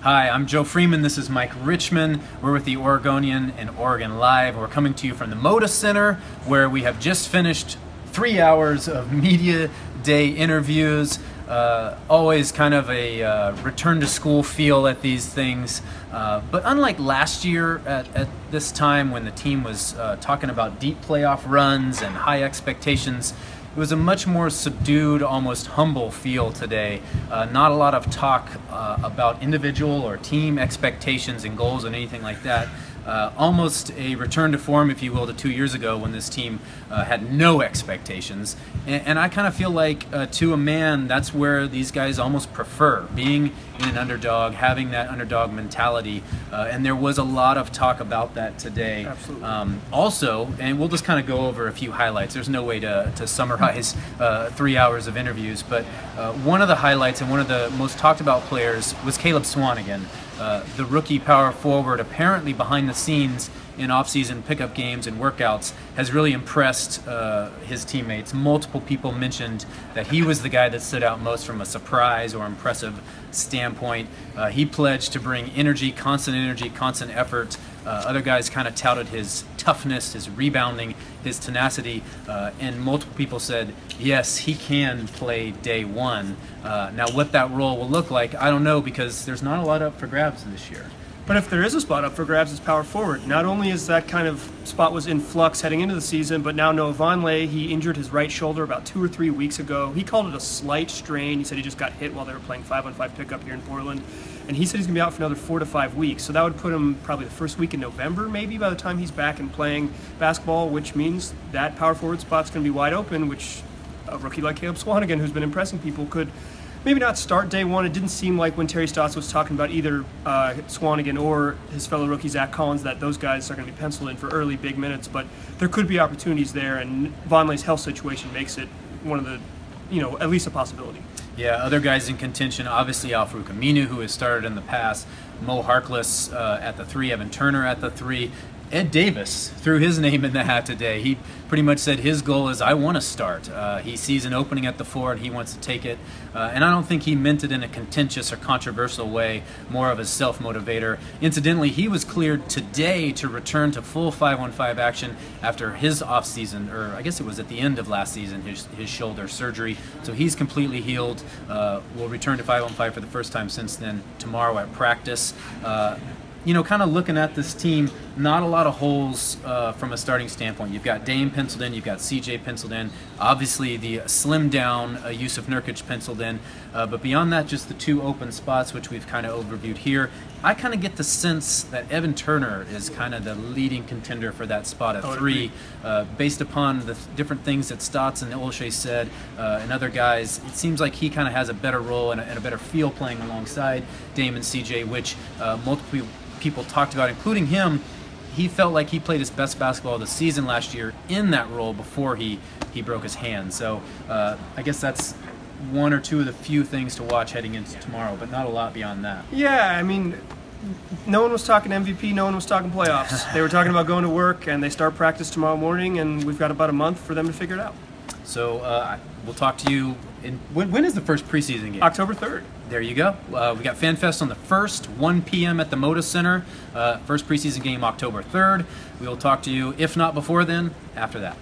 Hi, I'm Joe Freeman. This is Mike Richman. We're with the Oregonian and Oregon Live. We're coming to you from the Moda Center, where we have just finished 3 hours of media day interviews. Always kind of a return to school feel at these things. But unlike last year at this time when the team was talking about deep playoff runs and high expectations, it was a much more subdued, almost humble feel today. Not a lot of talk about individual or team expectations and goals and anything like that. Almost a return to form, if you will, to 2 years ago when this team had no expectations. And I kind of feel like, to a man, that's where these guys almost prefer, being in an underdog, having that underdog mentality. And there was a lot of talk about that today. Absolutely. Also, and we'll just kind of go over a few highlights. There's no way to summarize 3 hours of interviews, but one of the highlights and one of the most talked about players was Caleb Swanigan. The rookie power forward, apparently behind the scenes in off-season pickup games and workouts, has really impressed his teammates. Multiple people mentioned that he was the guy that stood out most from a surprise or impressive standpoint. He pledged to bring energy, constant effort. Other guys kind of touted his toughness, his rebounding, his tenacity, and multiple people said, yes, he can play day one. Now what that role will look like, I don't know, because there's not a lot up for grabs this year. But if there is a spot up for grabs, it's power forward. Not only is that kind of spot was in flux heading into the season, but now Noah Vonleh, he injured his right shoulder about 2 or 3 weeks ago. He called it a slight strain. He said he just got hit while they were playing 5-on-5 pickup here in Portland. And he said he's going to be out for another 4 to 5 weeks. So that would put him probably the first week in November, maybe, by the time he's back and playing basketball, which means that power forward spot's going to be wide open, which a rookie like Caleb Swanigan, who's been impressing people, could maybe not start day one. It didn't seem like when Terry Stotts was talking about either Swanigan or his fellow rookie Zach Collins that those guys are going to be penciled in for early big minutes, but there could be opportunities there, and Vonleh's health situation makes it one of the, at least a possibility. Yeah, other guys in contention, obviously Al-Farouq Aminu, who has started in the past, Mo Harkless at the 3, Evan Turner at the 3, Ed Davis threw his name in the hat today. He pretty much said his goal is, I want to start. He sees an opening at the 4 and he wants to take it. And I don't think he meant it in a contentious or controversial way, more of a self-motivator. Incidentally, he was cleared today to return to full 5-on-5 action after his off-season, or I guess it was at the end of last season, his shoulder surgery. So he's completely healed. Will return to 5-on-5 for the first time since then tomorrow at practice. Kind of looking at this team, not a lot of holes from a starting standpoint. You've got Dame penciled in, you've got CJ penciled in, obviously the slimmed down Yusuf Nurkic penciled in, but beyond that, just the 2 open spots, which we've kind of overviewed here. I kind of get the sense that Evan Turner is kind of the leading contender for that spot at 3, based upon the different things that Stotts and Olshey said, and other guys. It seems like he kind of has a better role and a better feel playing alongside Dame and CJ, which multiple people talked about, including him. He felt like he played his best basketball of the season last year in that role before he broke his hand. So I guess that's 1 or 2 of the few things to watch heading into tomorrow, but not a lot beyond that. Yeah, I mean, no one was talking MVP, no one was talking playoffs. They were talking about going to work, and they start practice tomorrow morning, and we've got about a month for them to figure it out. So we'll talk to you when is the first preseason game? October 3rd. There you go. We got FanFest on the 1st, 1 p.m. at the Moda Center. First preseason game October 3rd. We will talk to you, if not before then, after that.